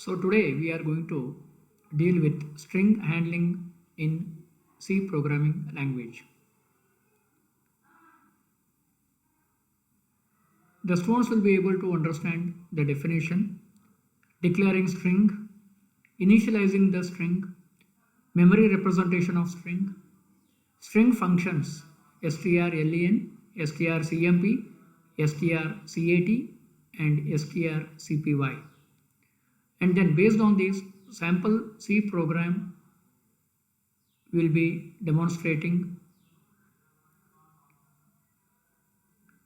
So today we are going to deal with string handling in C programming language. The students will be able to understand the definition, declaring string, initializing the string, memory representation of string, string functions strlen, strcmp, strcat and strcpy. And then based on this sample C program will be demonstrating.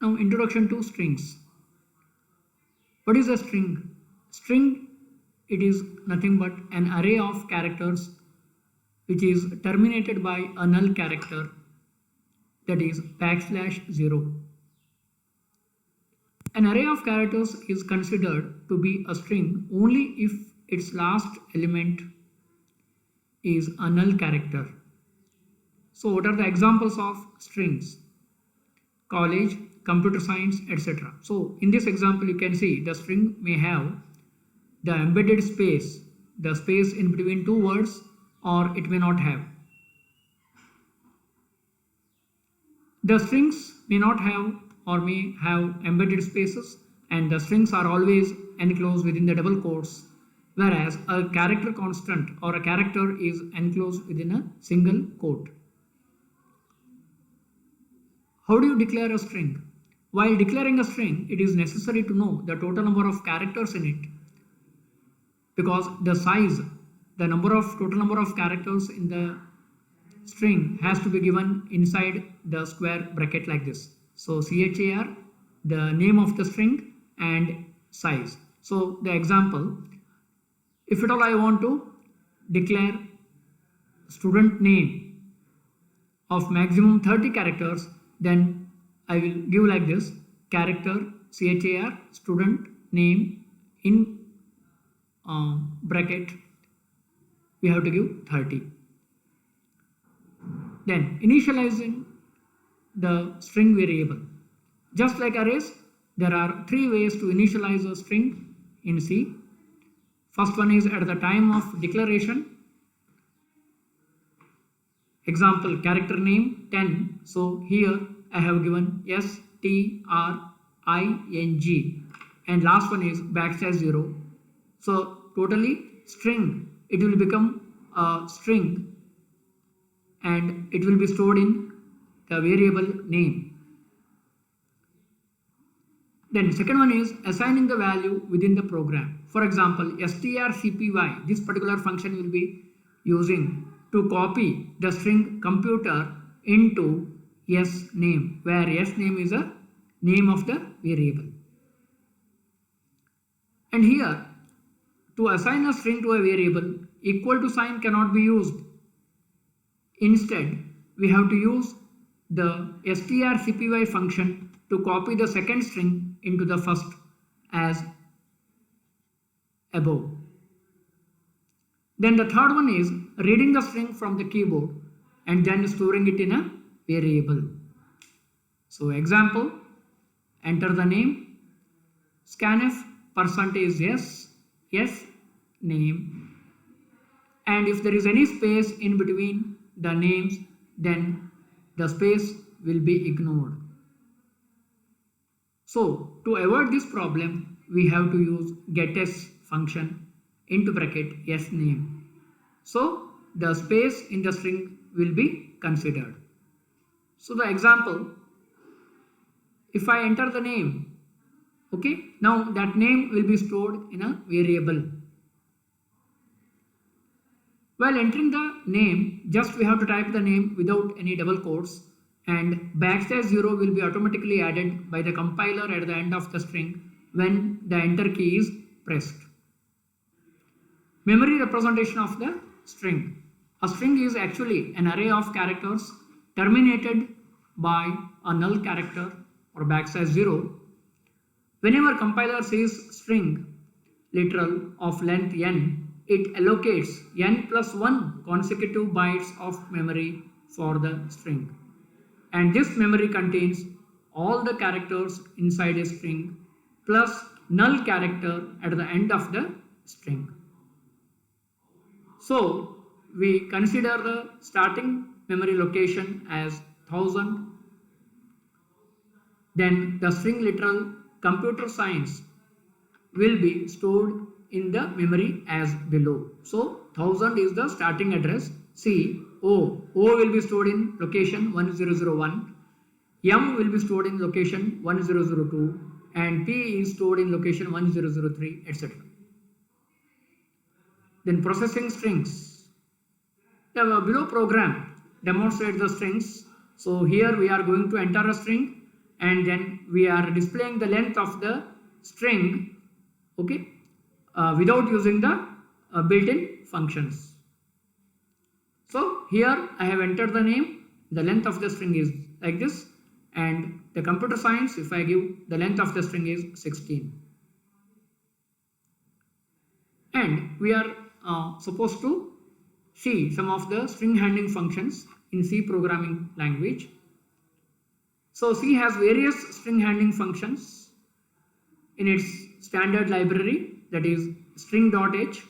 Now introduction to strings. What is a string? String, it is nothing but an array of characters which is terminated by a null character, that is \0. An array of characters is considered to be a string only if its last element is a null character. So what are the examples of strings? College, computer science, etc. So in this example you can see the string may have the embedded space, the space in between two words, or it may not have. The strings may not have or may have embedded spaces, and the strings are always enclosed within the double quotes, whereas a character constant or a character is enclosed within a single quote. How do you declare a string? While declaring a string, it is necessary to know the total number of characters in it, because the size, the total number of characters in the string has to be given inside the square bracket like this. So char, the name of the string, and size. So the example, if at all I want to declare student name of maximum 30 characters, then I will give like this: character char student name in bracket we have to give 30. Then initializing the string variable. Just like arrays, there are three ways to initialize a string in C. First one is at the time of declaration. Example, character name 10. So here I have given string, and last one is \0. So totally string, it will become a string and it will be stored in the variable name. Then second one is assigning the value within the program. For example, strcpy, this particular function will be using to copy the string computer into name, where name is a name of the variable. And here, to assign a string to a variable, equal to sign cannot be used. Instead, we have to use the strcpy function to copy the second string into the first as above. Then the third one is reading the string from the keyboard and then storing it in a variable. So example, enter the name, scanf %yes name, and if there is any space in between the names, then the space will be ignored. So to avoid this problem, we have to use getS function into bracket name. So the space in the string will be considered. So the example, if I enter the name, okay, now that name will be stored in a variable. While entering the name, just we have to type the name without any double quotes, and \0 will be automatically added by the compiler at the end of the string when the enter key is pressed. Memory representation of the string. A string is actually an array of characters terminated by a null character or \0. Whenever compiler says string literal of length n, it allocates n+1 consecutive bytes of memory for the string, and this memory contains all the characters inside a string plus null character at the end of the string. So we consider the starting memory location as 1000. Then the string literal computer science will be stored in the memory as below. So 1000 is the starting address. C, O will be stored in location 1001. M will be stored in location 1002 and P is stored in location 1003, etc. Then processing strings. The below program demonstrates the strings. So here we are going to enter a string and then we are displaying the length of the string, okay, without using the built-in functions. So here I have entered the name, the length of the string is like this, and the computer science, if I give, the length of the string is 16. And we are supposed to see some of the string handling functions in C programming language. So C has various string handling functions in its standard library, that is string.h.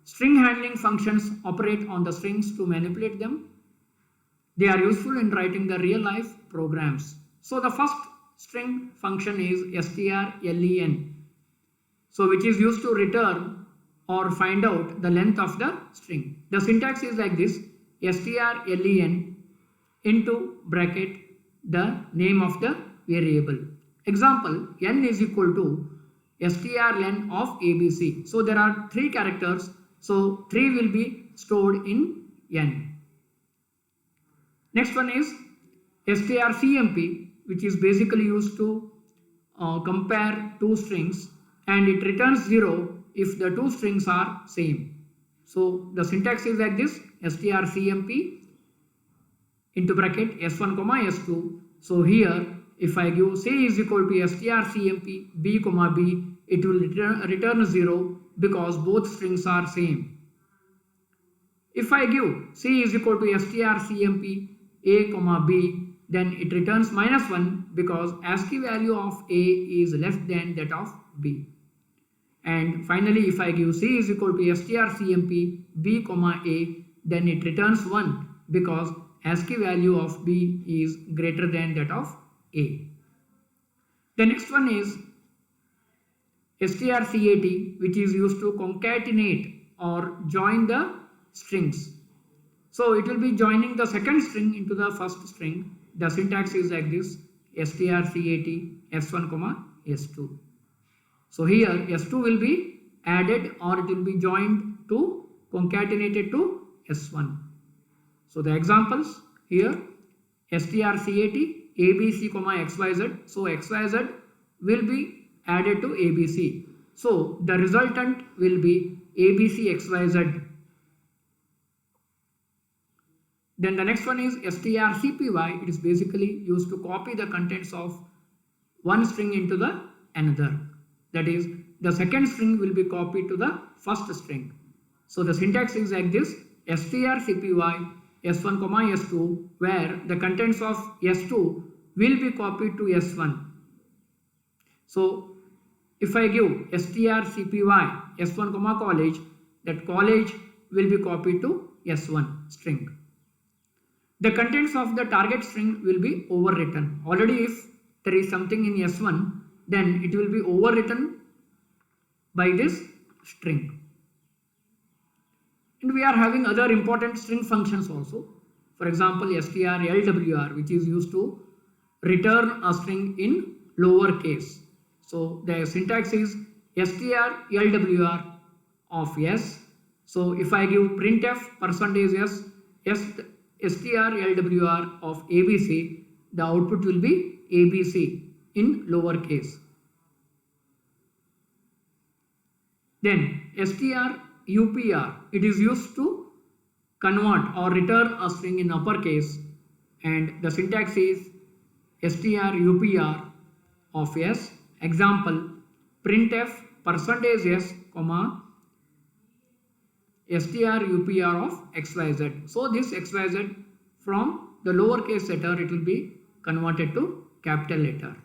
String handling functions operate on the strings to manipulate them. They are useful in writing the real life programs. So the first string function is strlen, so which is used to return or find out the length of the string. The syntax is like this: strlen into bracket the name of the variable. Example, n is equal to strlen of abc. So there are 3 characters, so 3 will be stored in n. Next one is strcmp, which is basically used to compare 2 strings, and it returns 0 if the 2 strings are same. So the syntax is like this: strcmp into bracket s1 comma s2. So here if I give C is equal to strcmp b comma b, it will return 0 because both strings are same. If I give C is equal to strcmp a comma b, then it returns -1 because ASCII value of a is less than that of b. And finally, if I give C is equal to strcmp b comma a, then it returns 1 because ASCII value of b is greater than that of a. The next one is strcat, which is used to concatenate or join the strings. So it will be joining the second string into the first string. The syntax is like this: strcat s1 comma s2. So here s2 will be added or it will be joined to concatenated to s1. So the examples here: strcat abc comma xyz. So xyz will be added to abc. So the resultant will be abc xyz. Then the next one is strcpy. It is basically used to copy the contents of one string into the another. That is, the second string will be copied to the first string. So the syntax is like this: strcpy s1 comma s2, where the contents of s2 will be copied to s1. So if I give strcpy s1 comma college, that college will be copied to s1 string. The contents of the target string will be overwritten. Already if there is something in s1, then it will be overwritten by this string. And we are having other important string functions also. For example, strlwr, which is used to return a string in lower case. So the syntax is strlwr of s. So if I give printf %s strlwr of abc, the output will be abc in lower case. Then strupr, it is used to convert or return a string in uppercase, and the syntax is strupr of s. Example, printf %s comma strupr of xyz. So this xyz from the lowercase letter, it will be converted to capital letter.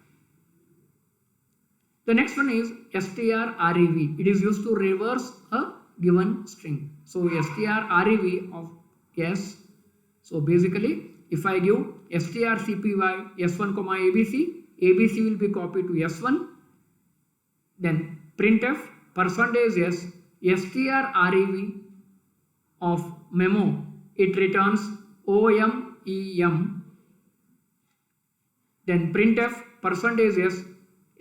The next one is strrev. It is used to reverse a given string. So strrev of s. So basically, if I give strcpy s1 comma abc, abc will be copied to s1. Then printf percentage s strrev of memo, it returns omem. Then printf percentage s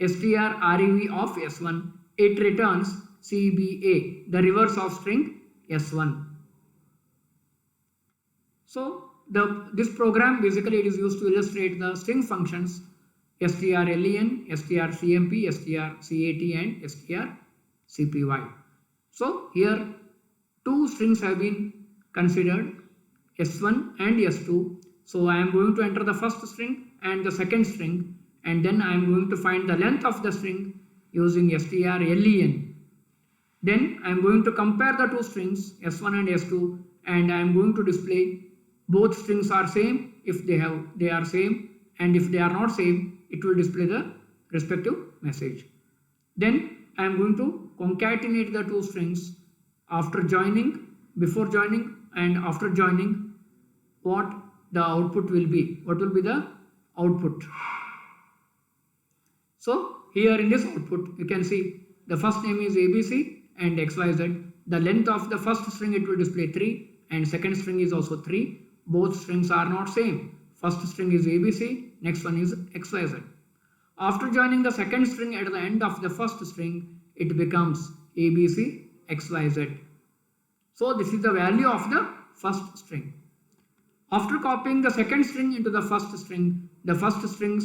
strrev of s1, it returns cba, the reverse of string s1. So this program basically it is used to illustrate the string functions strlen, strcmp, strcat and strcpy. So here two strings have been considered, s1 and s2. So I am going to enter the first string and the second string, and then I am going to find the length of the string using strlen. Then I am going to compare the two strings s1 and s2, and I am going to display both strings are same if they are same, and if they are not same, it will display the respective message. Then I am going to concatenate the two strings after joining, before joining and after joining. What the output will be? What will be the output? So here in this output you can see the first name is ABC and XYZ. The length of the first string it will display 3 and second string is also 3. Both strings are not same. First string is ABC, next one is XYZ. After joining the second string at the end of the first string, it becomes ABC XYZ. So this is the value of the first string. After copying the second string into the first string, the first string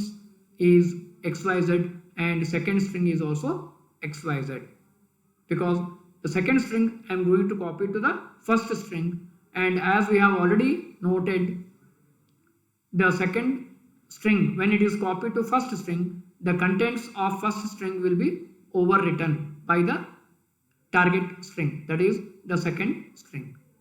is XYZ and second string is also XYZ. Because the second string I am going to copy to the first string, and as we have already noted, the second string when it is copied to first string, the contents of first string will be overwritten by the target string, that is the second string.